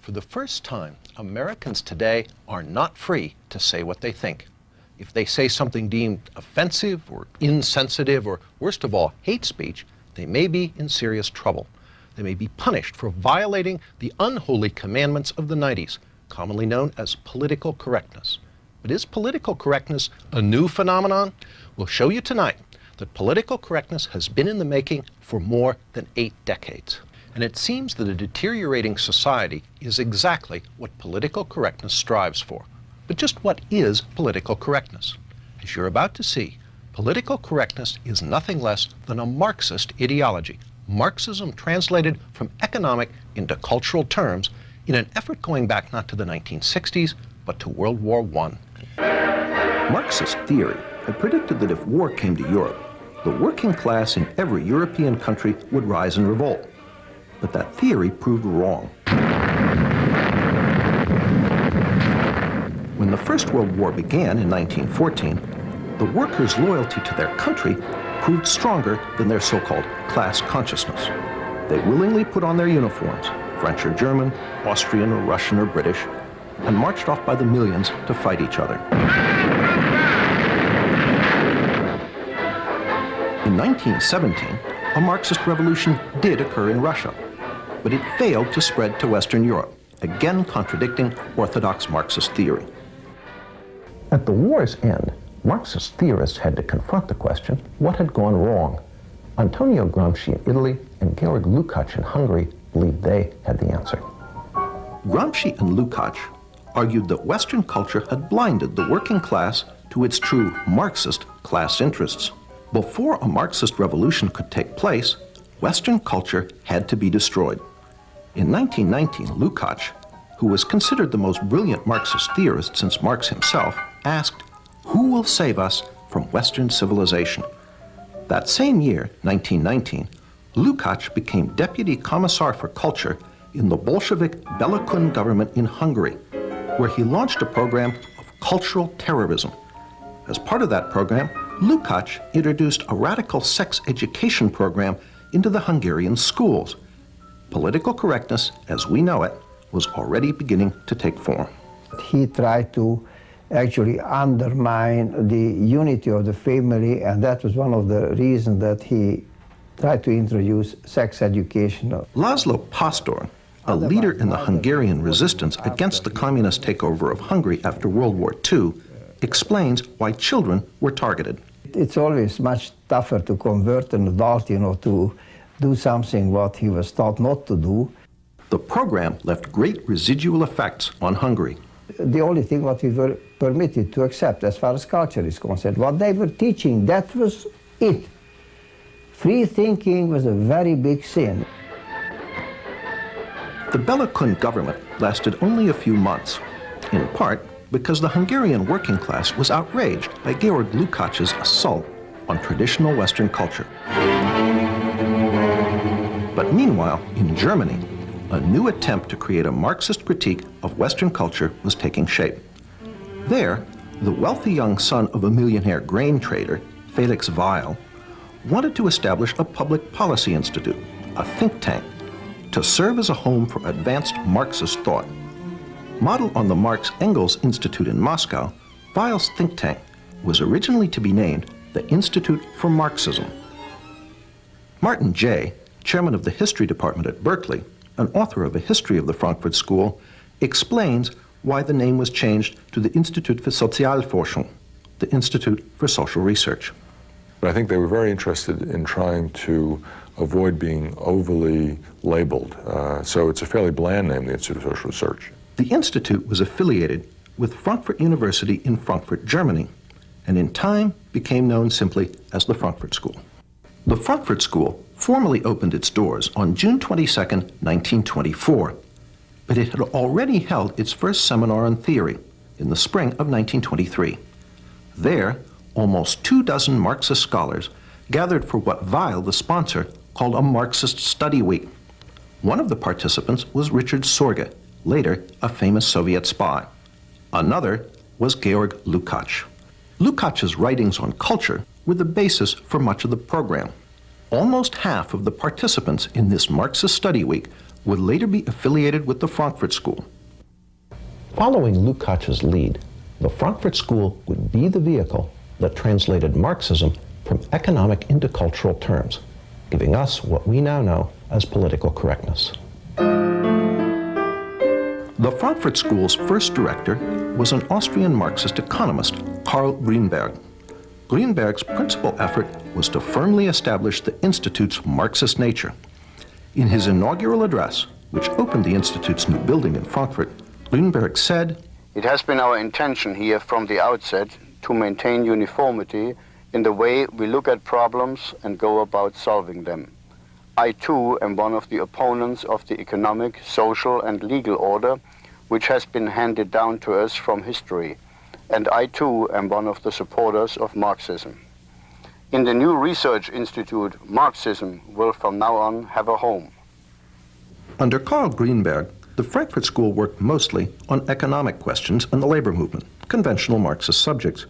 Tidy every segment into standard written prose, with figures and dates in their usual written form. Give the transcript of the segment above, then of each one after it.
For the first time, Americans today are not free to say what they think. If they say something deemed offensive or insensitive or, worst of all, hate speech, they may be in serious trouble. They may be punished for violating the unholy commandments of the 90s, commonly known as political correctness. But is political correctness a new phenomenon? We'll show you tonight that political correctness has been in the making for more than 8 decades. And it seems that a deteriorating society is exactly what political correctness strives for. But just what is political correctness? As you're about to see, political correctness is nothing less than a Marxist ideology. Marxism translated from economic into cultural terms in an effort going back not to the 1960s, but to World War I. Marxist theory had predicted that if war came to Europe, the working class in every European country would rise in revolt. But that theory proved wrong. When the First World War began in 1914, the workers' loyalty to their country proved stronger than their so-called class consciousness. They willingly put on their uniforms, French or German, Austrian or Russian or British, and marched off by the millions to fight each other. In 1917, a Marxist revolution did occur in Russia, but it failed to spread to Western Europe, again contradicting orthodox Marxist theory. At the war's end, Marxist theorists had to confront the question, what had gone wrong? Antonio Gramsci in Italy and Georg Lukács in Hungary believed they had the answer. Gramsci and Lukács argued that Western culture had blinded the working class to its true Marxist class interests. Before a Marxist revolution could take place, Western culture had to be destroyed. In 1919, Lukács, who was considered the most brilliant Marxist theorist since Marx himself, asked, "Who will save us from Western civilization?" That same year, 1919, Lukács became Deputy Commissar for Culture in the Bolshevik Bela Kun government in Hungary, where he launched a program of cultural terrorism. As part of that program, Lukács introduced a radical sex education program into the Hungarian schools. Political correctness, as we know it, was already beginning to take form. He tried to actually undermine the unity of the family, and that was one of the reasons that he tried to introduce sex education. Laszlo Pastor, a leader in the Hungarian resistance against the communist takeover of Hungary after World War II, explains why children were targeted. It's always much tougher to convert an adult, to do something what he was taught not to do. The program left great residual effects on Hungary. The only thing what we were permitted to accept as far as culture is concerned, what they were teaching, that was it. Free thinking was a very big sin. The Bela Kun government lasted only a few months, in part because the Hungarian working class was outraged by Georg Lukács' assault on traditional Western culture. But meanwhile, in Germany, a new attempt to create a Marxist critique of Western culture was taking shape. There, the wealthy young son of a millionaire grain trader, Felix Weil, wanted to establish a public policy institute, a think tank, to serve as a home for advanced Marxist thought. Modeled on the Marx-Engels Institute in Moscow, Weil's think tank was originally to be named the Institute for Marxism. Martin Jay, chairman of the history department at Berkeley, an author of a history of the Frankfurt School, explains why the name was changed to the Institut für Sozialforschung, the Institute for Social Research. But I think they were very interested in trying to avoid being overly labeled. So it's a fairly bland name, the Institute of Social Research. The Institute was affiliated with Frankfurt University in Frankfurt, Germany, and in time became known simply as the Frankfurt School. The Frankfurt School formally opened its doors on June 22, 1924, but it had already held its first seminar on theory in the spring of 1923. There, almost 24 Marxist scholars gathered for what Weil, the sponsor, called a Marxist study week. One of the participants was Richard Sorge, later a famous Soviet spy. Another was Georg Lukács. Lukács' writings on culture were the basis for much of the program. Almost half of the participants in this Marxist study week would later be affiliated with the Frankfurt School. Following Lukács's lead, the Frankfurt School would be the vehicle that translated Marxism from economic into cultural terms, giving us what we now know as political correctness. The Frankfurt School's first director was an Austrian Marxist economist, Karl Grünberg. Grünberg's principal effort was to firmly establish the Institute's Marxist nature. In his inaugural address, which opened the Institute's new building in Frankfurt, Grünberg said, "It has been our intention here from the outset to maintain uniformity in the way we look at problems and go about solving them. I too am one of the opponents of the economic, social and legal order which has been handed down to us from history, and I too am one of the supporters of Marxism. In the new research institute, Marxism will from now on have a home." Under Karl Grünberg, the Frankfurt School worked mostly on economic questions and the labor movement, conventional Marxist subjects.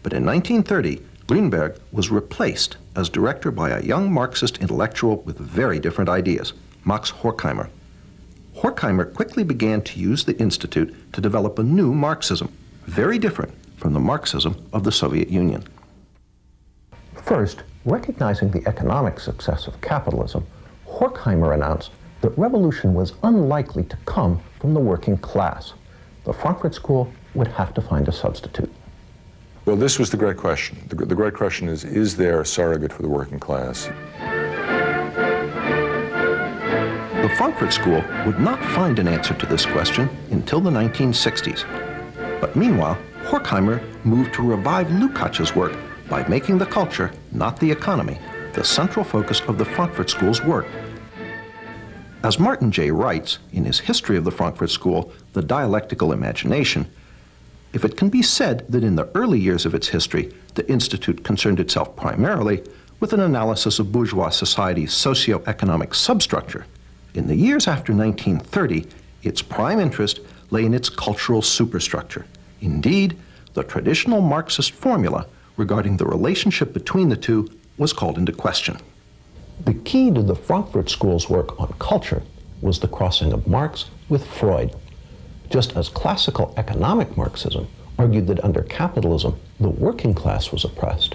But in 1930, Grünberg was replaced as director by a young Marxist intellectual with very different ideas, Max Horkheimer. Horkheimer quickly began to use the Institute to develop a new Marxism, very different from the Marxism of the Soviet Union. First, recognizing the economic success of capitalism, Horkheimer announced that revolution was unlikely to come from the working class. The Frankfurt School would have to find a substitute. Well, this was the great question. The great question is there a surrogate for the working class? The Frankfurt School would not find an answer to this question until the 1960s. But meanwhile, Horkheimer moved to revive Lukács's work by making the culture, not the economy, the central focus of the Frankfurt School's work. As Martin J. writes in his History of the Frankfurt School, The Dialectical Imagination, if it can be said that in the early years of its history, the Institute concerned itself primarily with an analysis of bourgeois society's socio-economic substructure, in the years after 1930, its prime interest lay in its cultural superstructure. Indeed, the traditional Marxist formula regarding the relationship between the two was called into question. The key to the Frankfurt School's work on culture was the crossing of Marx with Freud. Just as classical economic Marxism argued that under capitalism the working class was oppressed,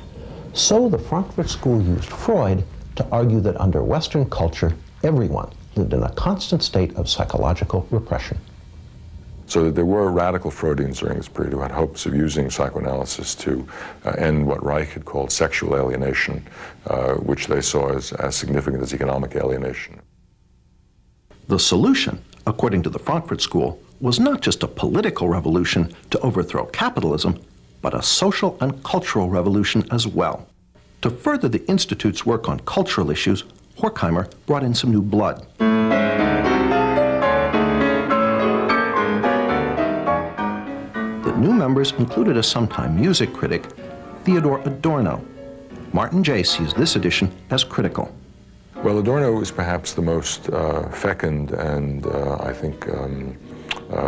so the Frankfurt School used Freud to argue that under Western culture everyone lived in a constant state of psychological repression. So that there were radical Freudians during this period who had hopes of using psychoanalysis to end what Reich had called sexual alienation, which they saw as significant as economic alienation. The solution, according to the Frankfurt School, was not just a political revolution to overthrow capitalism, but a social and cultural revolution as well. To further the Institute's work on cultural issues, Horkheimer brought in some new blood. The new members included a sometime music critic, Theodor Adorno. Martin J. sees this addition as critical. Well, Adorno was perhaps the most fecund and, I think,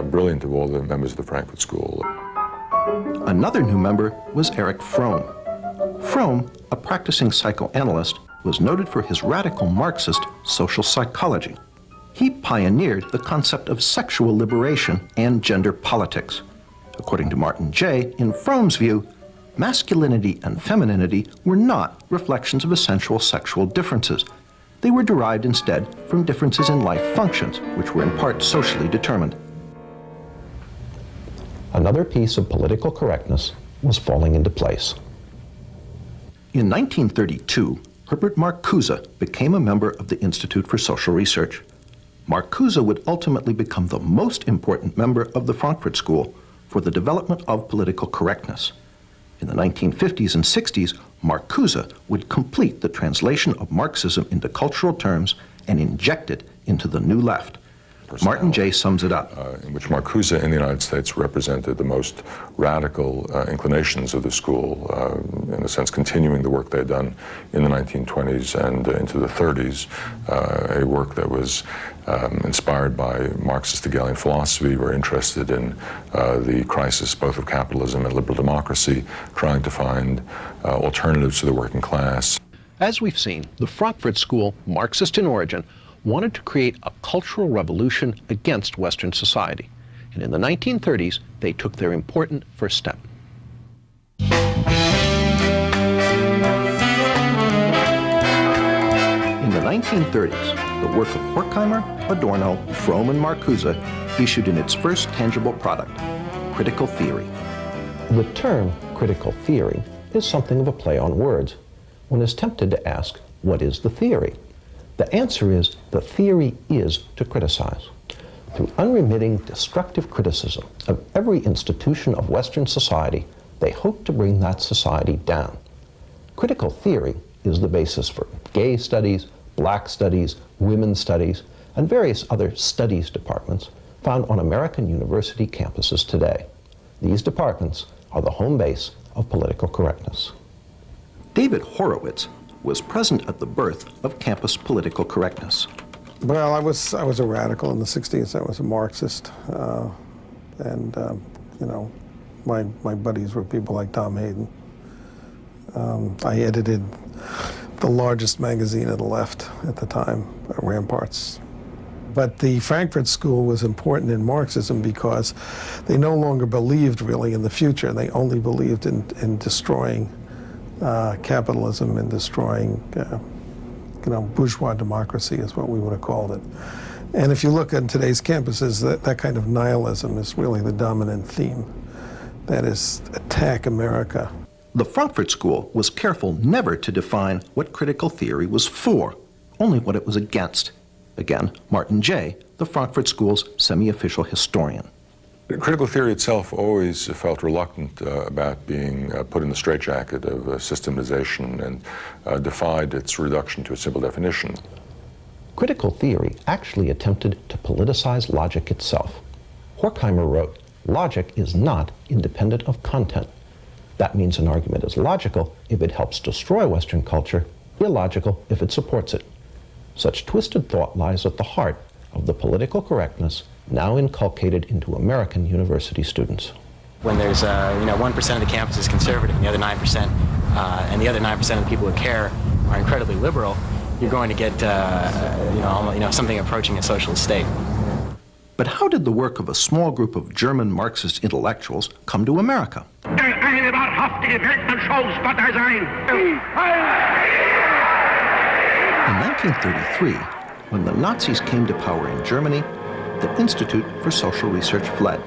brilliant of all the members of the Frankfurt School. Another new member was Erich Fromm. Fromm, a practicing psychoanalyst, was noted for his radical Marxist social psychology. He pioneered the concept of sexual liberation and gender politics. According to Martin J., in Fromm's view, masculinity and femininity were not reflections of essential sexual differences. They were derived instead from differences in life functions, which were in part socially determined. Another piece of political correctness was falling into place. In 1932, Herbert Marcuse became a member of the Institute for Social Research. Marcuse would ultimately become the most important member of the Frankfurt School for the development of political correctness. In the 1950s and 60s, Marcuse would complete the translation of Marxism into cultural terms and inject it into the New Left. Martin J. sums it up. In which Marcuse in the United States represented the most radical inclinations of the school, in a sense continuing the work they had done in the 1920s and into the 30s, a work that was inspired by Marxist Hegelian philosophy, very interested in the crisis both of capitalism and liberal democracy, trying to find alternatives to the working class. As we've seen, the Frankfurt School, Marxist in origin, wanted to create a cultural revolution against Western society. And in the 1930s, they took their important first step. In the 1930s, the work of Horkheimer, Adorno, Fromm, and Marcuse issued in its first tangible product, critical theory. The term critical theory is something of a play on words. One is tempted to ask, what is the theory? The answer is, the theory is to criticize. Through unremitting, destructive criticism of every institution of Western society, they hope to bring that society down. Critical theory is the basis for gay studies, black studies, women's studies, and various other studies departments found on American university campuses today. These departments are the home base of political correctness. David Horowitz was present at the birth of campus political correctness. Well, I was a radical in the 60s. I was a Marxist. You know, my buddies were people like Tom Hayden. I edited the largest magazine of the left at the time, Ramparts. But the Frankfurt School was important in Marxism because they no longer believed really in the future. They only believed in destroying capitalism and destroying you know, bourgeois democracy is what we would have called it. And if you look at today's campuses, that kind of nihilism is really the dominant theme. That is, attack America. The Frankfurt School was careful never to define what critical theory was for, only what it was against. Again, Martin Jay, the Frankfurt School's semi-official historian. Critical theory itself always felt reluctant about being put in the straitjacket of systematization and defied its reduction to a simple definition. Critical theory actually attempted to politicize logic itself. Horkheimer wrote, "Logic is not independent of content. That means an argument is logical if it helps destroy Western culture, illogical if it supports it." Such twisted thought lies at the heart of the political correctness now inculcated into American university students. When there's, 1% of the campus is conservative and the other 9%, and the other 9% of the people who care are incredibly liberal, you're going to get, something approaching a socialist state. But how did the work of a small group of German Marxist intellectuals come to America? In 1933, when the Nazis came to power in Germany, the Institute for Social Research fled.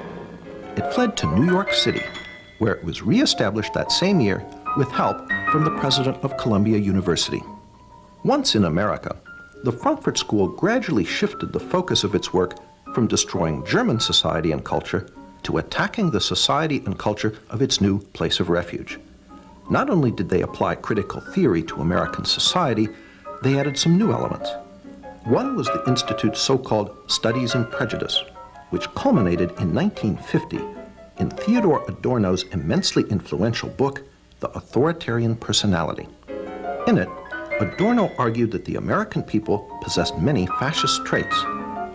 It fled to New York City, where it was reestablished that same year with help from the president of Columbia University. Once in America, the Frankfurt School gradually shifted the focus of its work from destroying German society and culture to attacking the society and culture of its new place of refuge. Not only did they apply critical theory to American society, they added some new elements. One was the Institute's so-called Studies in Prejudice, which culminated in 1950 in Theodore Adorno's immensely influential book, The Authoritarian Personality. In it, Adorno argued that the American people possessed many fascist traits,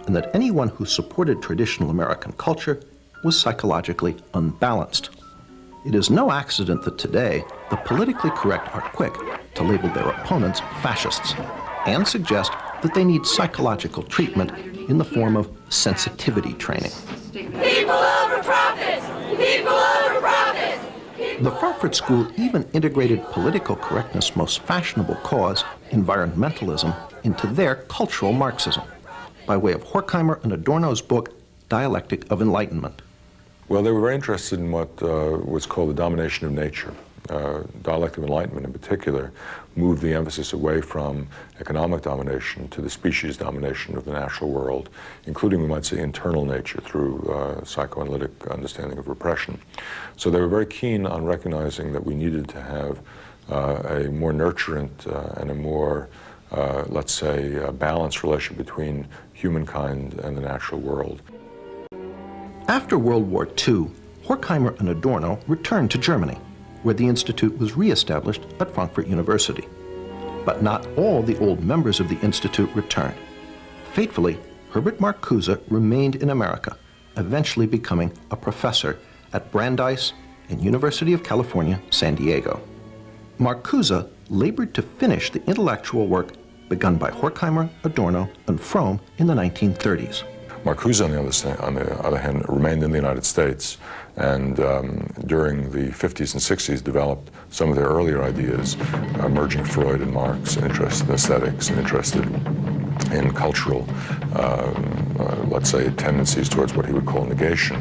and that anyone who supported traditional American culture was psychologically unbalanced. It is no accident that today, the politically correct are quick to label their opponents fascists and suggest that they need psychological treatment in the form of sensitivity training. People over profits! People over profits! The Frankfurt School even integrated political correctness' most fashionable cause, environmentalism, into their cultural Marxism, by way of Horkheimer and Adorno's book, Dialectic of Enlightenment. Well, they were very interested in what was called the domination of nature. Dialectic of Enlightenment in particular moved the emphasis away from economic domination to the species domination of the natural world, including, we might say, internal nature through psychoanalytic understanding of repression. So they were very keen on recognizing that we needed to have a more nurturant and a more, let's say, balanced relationship between humankind and the natural world. After World War II, Horkheimer and Adorno returned to Germany, where the Institute was reestablished at Frankfurt University. But not all the old members of the Institute returned. Fatefully, Herbert Marcuse remained in America, eventually becoming a professor at Brandeis and University of California, San Diego. Marcuse labored to finish the intellectual work begun by Horkheimer, Adorno, and Fromm in the 1930s. Marcuse, on the other hand, remained in the United States, and during the 50s and 60s developed some of their earlier ideas, merging Freud and Marx, interested in aesthetics and interested in cultural, let's say, tendencies towards what he would call negation,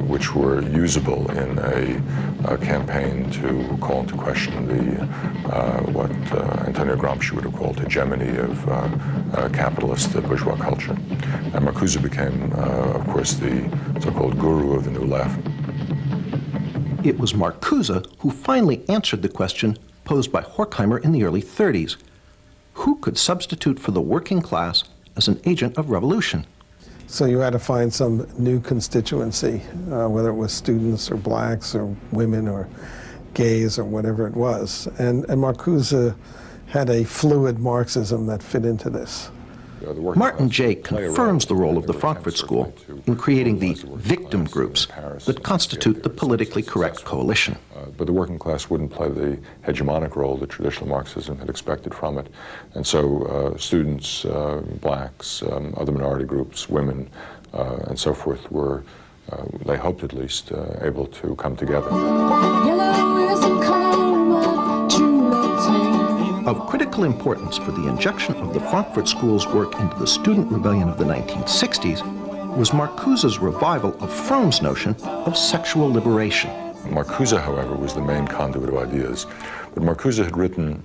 which were usable in a campaign to call into question the what Antonio Gramsci would have called hegemony of capitalist bourgeois culture. And Marcuse became, of course, the so-called guru of the New Left. It was Marcuse who finally answered the question posed by Horkheimer in the early 30s. Who could substitute for the working class as an agent of revolution? So you had to find some new constituency, whether it was students or blacks or women or gays or whatever it was. And Marcuse had a fluid Marxism that fit into this. Martin Jay confirms the role of the Frankfurt School in creating the victim groups that constitute the politically correct coalition. But the working class wouldn't play the hegemonic role that traditional Marxism had expected from it. And so students, blacks, other minority groups, women, and so forth were, they hoped at least, able to come together. Of critical importance for the injection of the Frankfurt School's work into the student rebellion of the 1960s was Marcuse's revival of Fromm's notion of sexual liberation. Marcuse, however, was the main conduit of ideas. But Marcuse had written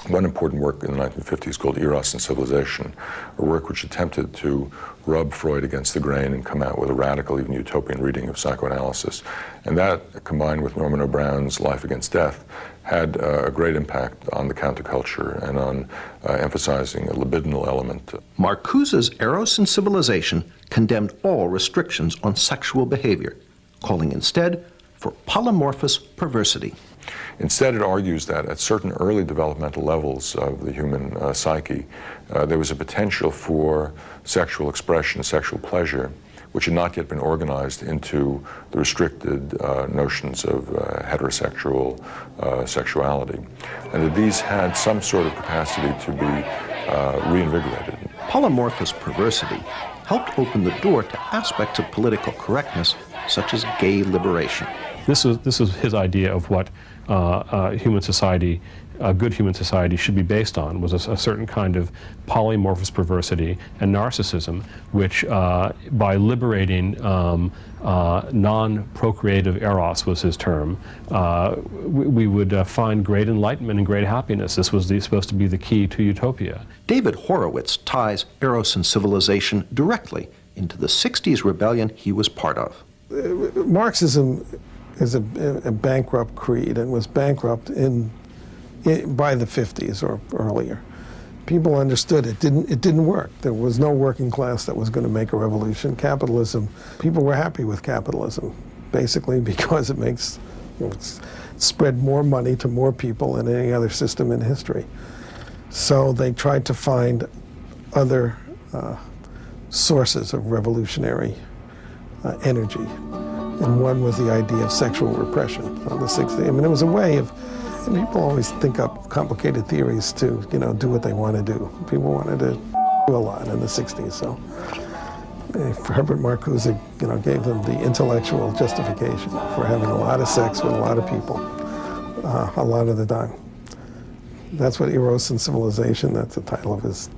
one important work in the 1950s called Eros and Civilization, a work which attempted to rub Freud against the grain and come out with a radical, even utopian reading of psychoanalysis. And that, combined with Norman O'Brown's Life Against Death, had a great impact on the counterculture and on emphasizing a libidinal element. Marcuse's Eros and Civilization condemned all restrictions on sexual behavior, calling instead for polymorphous perversity. Instead, it argues that at certain early developmental levels of the human psyche, there was a potential for sexual expression, sexual pleasure, which had not yet been organized into the restricted notions of heterosexual sexuality, and that these had some sort of capacity to be reinvigorated. Polymorphous perversity helped open the door to aspects of political correctness, such as gay liberation. This was his idea of what human society, a good human society, should be based on, was a certain kind of polymorphous perversity and narcissism, which by liberating non-procreative eros, was his term, we would find great enlightenment and great happiness. This was supposed to be the key to utopia. David Horowitz ties Eros and Civilization directly into the 60s rebellion he was part of. Marxism is a bankrupt creed and was bankrupt by the 50s or earlier. People understood it didn't work. There was no working class that was going to make a revolution. Capitalism, people were happy with capitalism, basically because it makes, spread more money to more people than any other system in history. So they tried to find other sources of revolutionary energy. And one was the idea of sexual repression on the 60s. I mean, it was a way of, and people always think up complicated theories to, do what they want to do. People wanted to do a lot in the 60s, so Herbert Marcuse, gave them the intellectual justification for having a lot of sex with a lot of people, a lot of the time. That's what Eros and Civilization, that's the title of his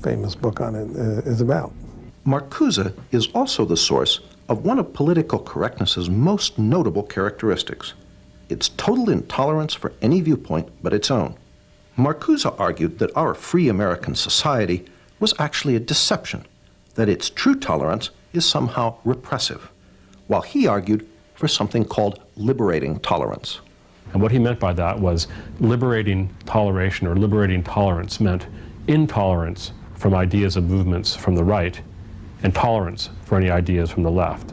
famous book on it, is about. Marcuse is also the source of one of political correctness's most notable characteristics, its total intolerance for any viewpoint but its own. Marcuse argued that our free American society was actually a deception, that its true tolerance is somehow repressive, while he argued for something called liberating tolerance. And what he meant by that was liberating toleration or liberating tolerance meant intolerance from ideas of movements from the right and tolerance for any ideas from the left.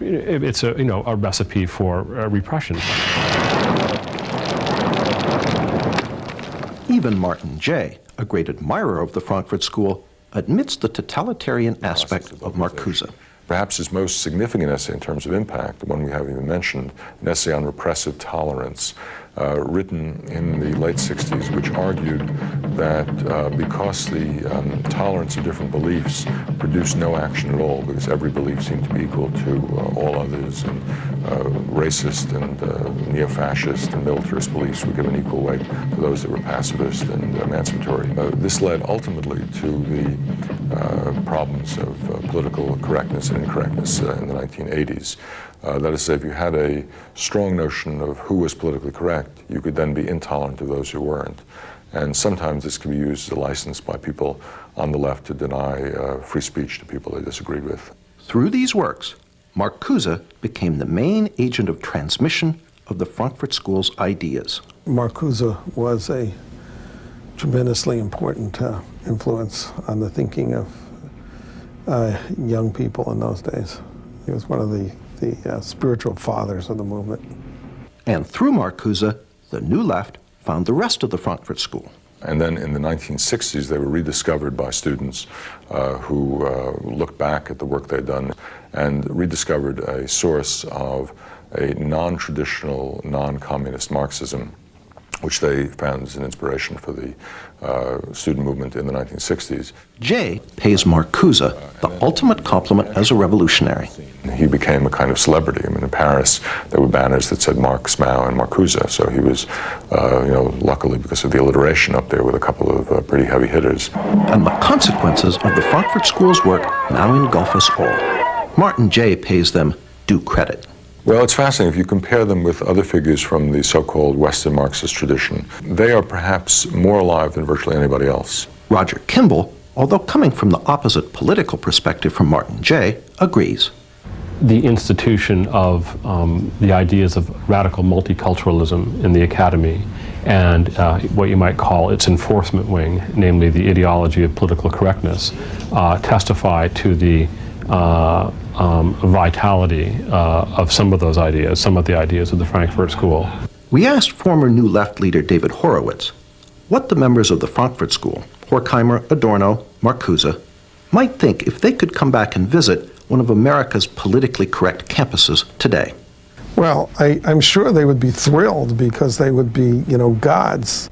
It's a recipe for repression. Even Martin Jay, a great admirer of the Frankfurt School, admits the totalitarian aspect of Marcuse. Perhaps his most significant essay in terms of impact, the one we haven't even mentioned, an essay on repressive tolerance, written in the late 60s, which argued that because the tolerance of different beliefs produced no action at all, because every belief seemed to be equal to all others, and racist and neo-fascist and militarist beliefs were given equal weight to those that were pacifist and emancipatory. This led ultimately to the problems of political correctness and incorrectness in the 1980s. That is to say, if you had a strong notion of who was politically correct, you could then be intolerant of those who weren't. And sometimes this can be used as a license by people on the left to deny free speech to people they disagreed with. Through these works, Marcuse became the main agent of transmission of the Frankfurt School's ideas. Marcuse was a tremendously important influence on the thinking of young people in those days. He was one of the spiritual fathers of the movement. And through Marcuse, the New Left found the rest of the Frankfurt School. And then in the 1960s, they were rediscovered by students who looked back at the work they'd done and rediscovered a source of a non-traditional, non-communist Marxism, which they found as an inspiration for the student movement in the 1960s. Jay pays Marcuse the ultimate compliment as a revolutionary. He became a kind of celebrity. I mean, in Paris, there were banners that said Marx, Mao, and Marcuse. So he was, luckily because of the alliteration, up there with a couple of pretty heavy hitters. And the consequences of the Frankfurt School's work now engulf us all. Martin Jay pays them due credit. Well, it's fascinating. If you compare them with other figures from the so-called Western Marxist tradition, they are perhaps more alive than virtually anybody else. Roger Kimball, although coming from the opposite political perspective from Martin Jay, agrees. The institution of the ideas of radical multiculturalism in the academy and what you might call its enforcement wing, namely the ideology of political correctness, testify to the vitality of some of those ideas, some of the ideas of the Frankfurt School. We asked former New Left leader David Horowitz what the members of the Frankfurt School, Horkheimer, Adorno, Marcuse, might think if they could come back and visit one of America's politically correct campuses today. Well, I'm sure they would be thrilled because they would be, gods